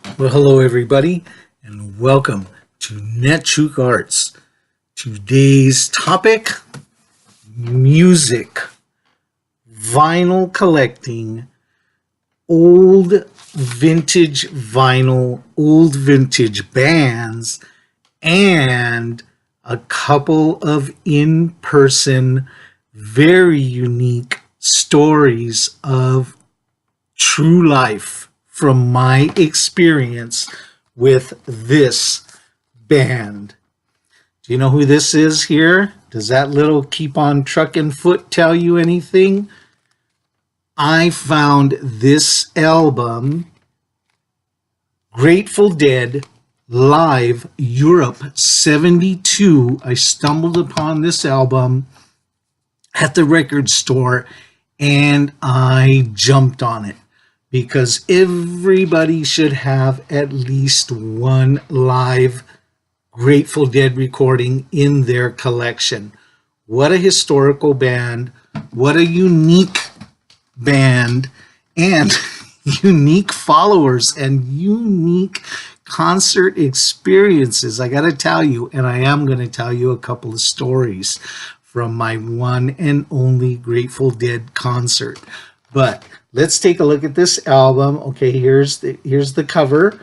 Well, hello everybody, and welcome to NetJuke Arts. Today's topic: music, vinyl collecting, old vintage vinyl, old vintage bands, and a couple of in-person, very unique stories of true life from my experience with this band. Do you know who this is here? Does that little keep on trucking foot tell you anything? I found this album, Grateful Dead Live Europe 72. I stumbled upon this album at the record store and I jumped on it because everybody should have at least one live Grateful Dead recording in their collection. What a historical band, what a unique band, and unique followers and unique concert experiences. I got to tell you, and I am going to tell you a couple of stories from my one and only Grateful Dead concert. But let's take a look at this album. Okay, here's the cover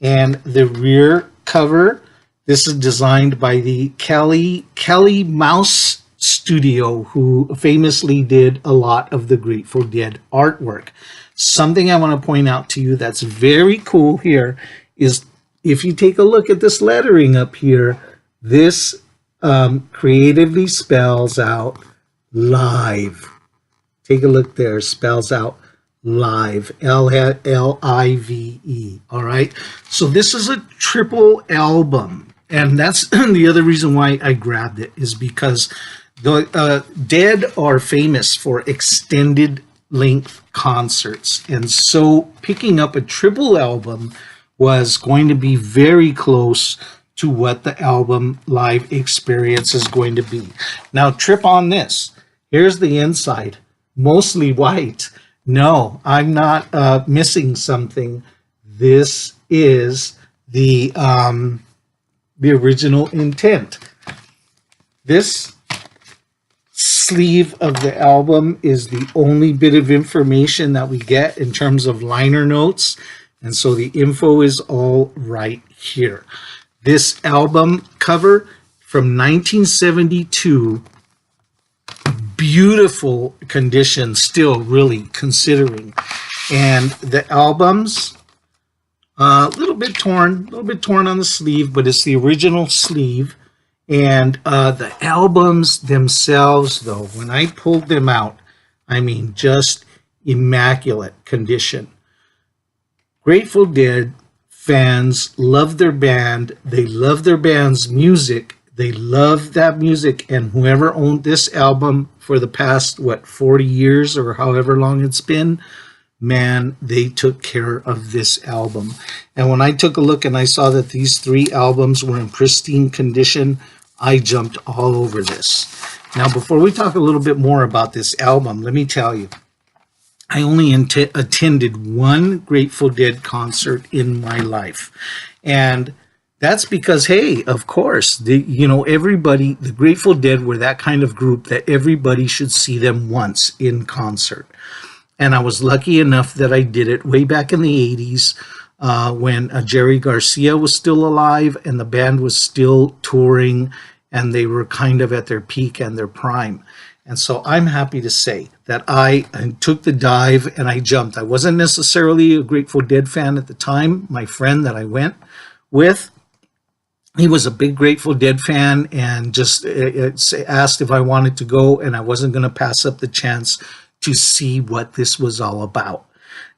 and the rear cover. This is designed by the Kelly Mouse Studio, who famously did a lot of the Grateful Dead artwork. Something I want to point out to you that's very cool here is if you take a look at this lettering up here, this creatively spells out live. Take a look there, spells out live, L-I-V-E, all right? So this is a triple album, and that's the other reason why I grabbed it is because the Dead are famous for extended length concerts, and so picking up a triple album was going to be very close to what the album live experience is going to be. Now, trip on this. Here's the inside. Mostly white. No, I'm not missing something. This is the original intent. This sleeve of the album is the only bit of information that we get in terms of liner notes, and so the info is all right here. This album cover from 1972, beautiful condition still, really, considering. And the album's a little bit torn on the sleeve, but it's the original sleeve. And the albums themselves, though, when I pulled them out, I mean, just immaculate condition. Grateful Dead fans love their band. They love their band's music. They love that music, and whoever owned this album for the past, 40 years or however long it's been, man, they took care of this album. And when I took a look and I saw that these three albums were in pristine condition, I jumped all over this. Now, before we talk a little bit more about this album, let me tell you, I only attended one Grateful Dead concert in my life. And that's because, hey, of course, everybody, the Grateful Dead were that kind of group that everybody should see them once in concert. And I was lucky enough that I did it way back in the 80s when Jerry Garcia was still alive and the band was still touring and they were kind of at their peak and their prime. And so I'm happy to say that I took the dive and I jumped. I wasn't necessarily a Grateful Dead fan at the time. My friend that I went with, he was a big Grateful Dead fan and just asked if I wanted to go, and I wasn't going to pass up the chance to see what this was all about.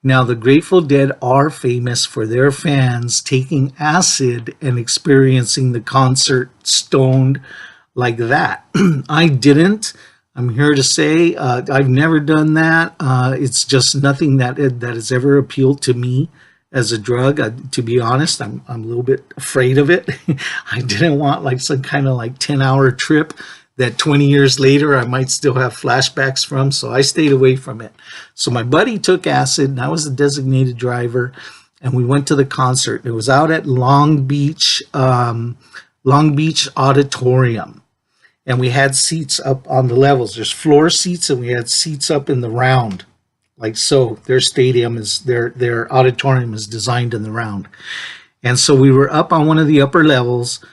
Now, the Grateful Dead are famous for their fans taking acid and experiencing the concert stoned like that. I didn't. I'm here to say I've never done that. It's just nothing that has ever appealed to me as a drug. To be honest, I'm a little bit afraid of it. I didn't want like some kind of like 10-hour trip that 20 years later I might still have flashbacks from, so I stayed away from it. So my buddy took acid, and I was the designated driver, and we went to the concert. It was out at Long Beach Auditorium, and we had seats up on the levels. There's floor seats, and we had seats up in the round, like so. Their stadium is their auditorium is designed in the round, and so we were up on one of the upper levels.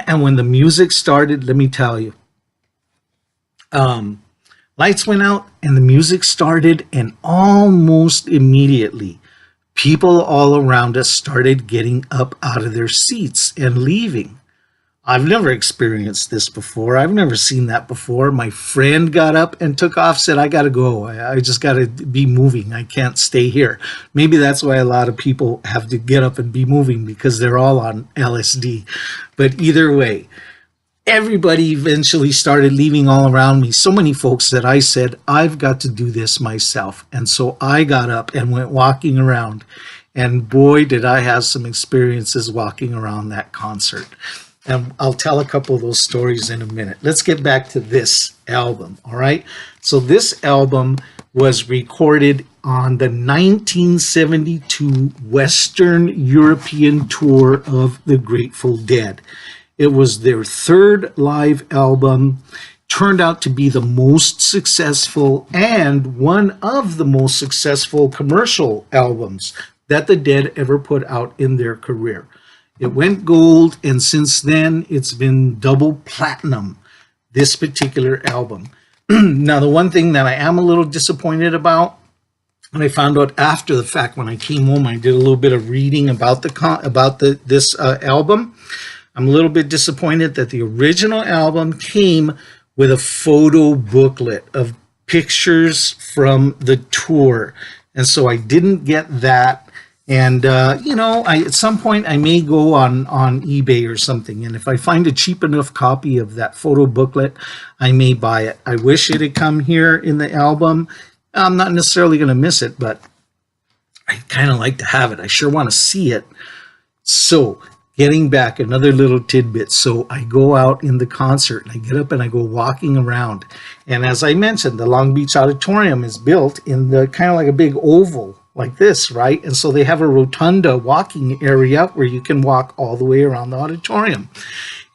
And when the music started, let me tell you, lights went out and the music started, and almost immediately, people all around us started getting up out of their seats and leaving. I've never experienced this before. I've never seen that before. My friend got up and took off, said, I got to go. I just got to be moving. I can't stay here. Maybe that's why a lot of people have to get up and be moving, because they're all on LSD. But either way, everybody eventually started leaving all around me. So many folks that I said, I've got to do this myself. And so I got up and went walking around. And boy, did I have some experiences walking around that concert. And I'll tell a couple of those stories in a minute. Let's get back to this album, all right? So this album was recorded on the 1972 Western European tour of the Grateful Dead. It was their third live album, turned out to be the most successful and one of the most successful commercial albums that the Dead ever put out in their career. It went gold, and since then, it's been double platinum, this particular album. Now, the one thing that I am a little disappointed about, and I found out after the fact when I came home, I did a little bit of reading about this album. I'm a little bit disappointed that the original album came with a photo booklet of pictures from the tour, and so I didn't get that. And, at some point I may go on eBay or something. And if I find a cheap enough copy of that photo booklet, I may buy it. I wish it had come here in the album. I'm not necessarily going to miss it, but I kind of like to have it. I sure want to see it. So getting back, another little tidbit. So I go out in the concert and I get up and I go walking around. And as I mentioned, the Long Beach Auditorium is built in the kind of like a big oval like this, right? And so they have a rotunda walking area where you can walk all the way around the auditorium.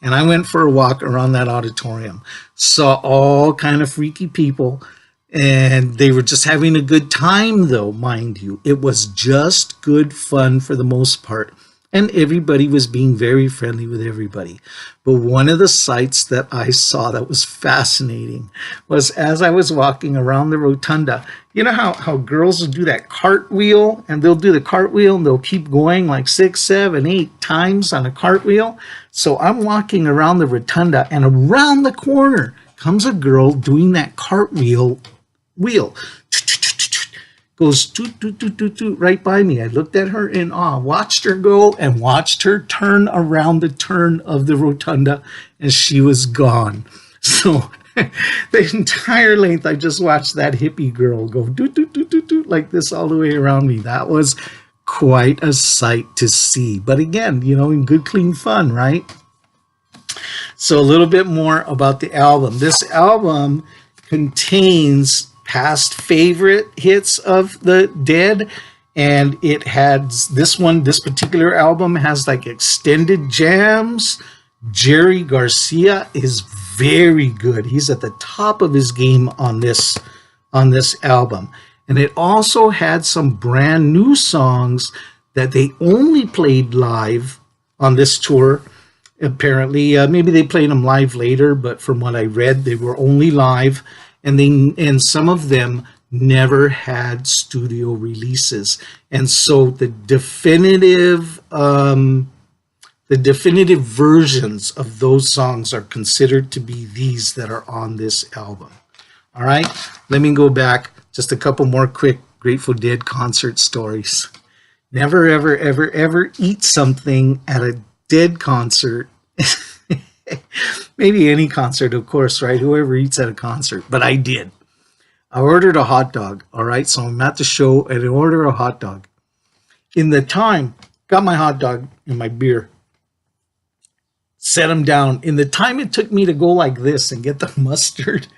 And I went for a walk around that auditorium, saw all kind of freaky people, and they were just having a good time though, mind you. It was just good fun for the most part. And everybody was being very friendly with everybody. But one of the sights that I saw that was fascinating was as I was walking around the rotunda, you know how girls will do that cartwheel, and they'll do the cartwheel and they'll keep going like 6, 7, 8 times on a cartwheel. So I'm walking around the rotunda, and around the corner comes a girl doing that cartwheel wheel. Goes toot, toot, toot, toot, toot, right by me. I looked at her in awe, watched her go, and watched her turn around the turn of the rotunda, and she was gone. So the entire length, I just watched that hippie girl go toot, toot, toot, toot, toot, like this all the way around me. That was quite a sight to see. But again, in good, clean fun, right? So a little bit more about the album. This album contains past favorite hits of the Dead, and it has this particular album has like extended jams. Jerry Garcia is very good. He's at the top of his game on this album. And it also had some brand new songs that they only played live on this tour. Apparently, maybe they played them live later, but from what I read, they were only live. And some of them never had studio releases, and so the definitive versions of those songs are considered to be these that are on this album. All right, let me go back just a couple more quick Grateful Dead concert stories. Never, ever, ever, ever eat something at a Dead concert. Maybe any concert, of course, right? Whoever eats at a concert. But I did. I ordered a hot dog, all right? So I'm at the show and I order a hot dog. In the time, got my hot dog and my beer. Set them down. In the time it took me to go like this and get the mustard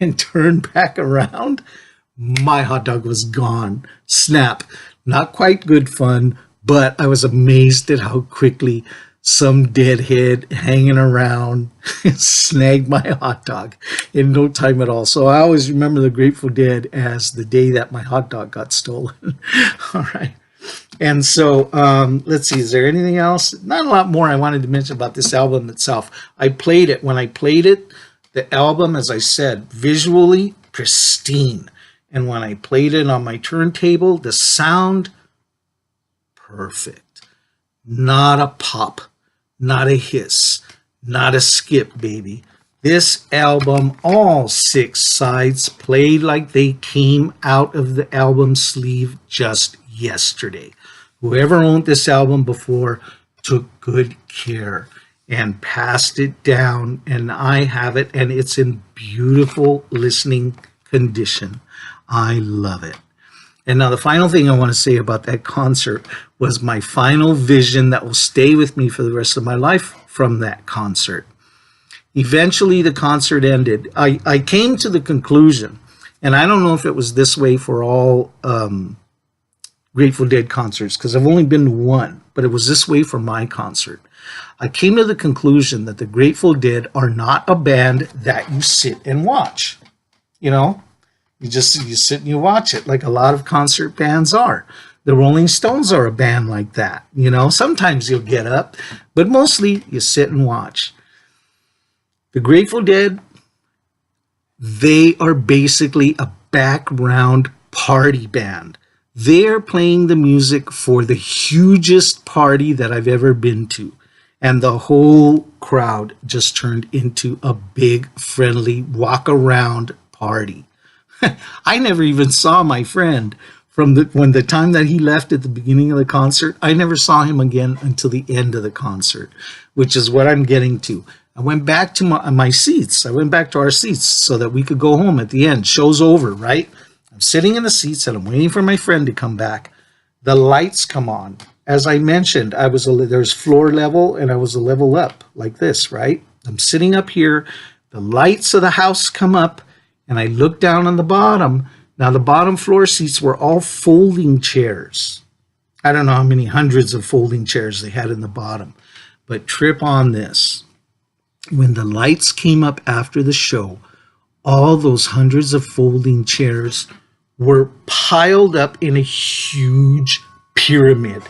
and turn back around, my hot dog was gone. Snap. Not quite good fun, But I was amazed at how quickly some deadhead hanging around snagged my hot dog in no time at all. So I always remember the Grateful Dead as the day that my hot dog got stolen. All right. And so let's see, is there anything else? Not a lot more I wanted to mention about this album itself. I played it. When I played it, the album, as I said, visually pristine. And when I played it on my turntable, the sound, perfect. Not a pop, not a hiss, not a skip, baby. This album, all 6 sides played like they came out of the album sleeve just yesterday. Whoever owned this album before took good care and passed it down, and I have it, and it's in beautiful listening condition. I love it. And now the final thing I want to say about that concert was my final vision that will stay with me for the rest of my life from that concert. Eventually the concert ended. I came to the conclusion, and I don't know if it was this way for all Grateful Dead concerts, because I've only been to one, but it was this way for my concert. I came to the conclusion that the Grateful Dead are not a band that you sit and watch. You know, you sit and you watch it like a lot of concert bands are. The Rolling Stones are a band like that. You know, sometimes you'll get up, but mostly you sit and watch. The Grateful Dead, they are basically a background party band. They're playing the music for the hugest party that I've ever been to. And the whole crowd just turned into a big, friendly, walk-around party. I never even saw my friend from the time that he left at the beginning of the concert. I never saw him again until the end of the concert, which is what I'm getting to. I went back to my seats. I went back to our seats so that we could go home at the end. Show's over, right? I'm sitting in the seats and I'm waiting for my friend to come back. The lights come on. As I mentioned, there's floor level and I was a level up like this, right? I'm sitting up here. The lights of the house come up and I look down on the bottom. Now the bottom floor seats were all folding chairs. I don't know how many hundreds of folding chairs they had in the bottom, but trip on this. When the lights came up after the show, all those hundreds of folding chairs were piled up in a huge pyramid.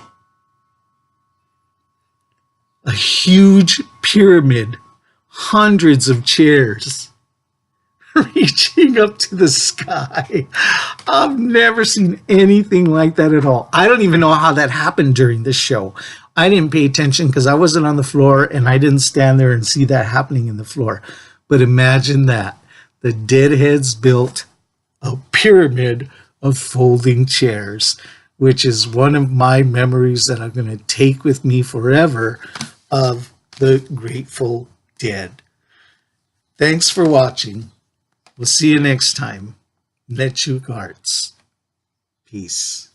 A huge pyramid, hundreds of chairs reaching up to the sky. I've never seen anything like that at all. I don't even know how that happened during the show. I didn't pay attention because I wasn't on the floor and I didn't stand there and see that happening in the floor. But imagine that. The Deadheads built a pyramid of folding chairs, which is one of my memories that I'm going to take with me forever of the Grateful Dead. Thanks for watching. We'll see you next time. Nechuk Arts. Peace.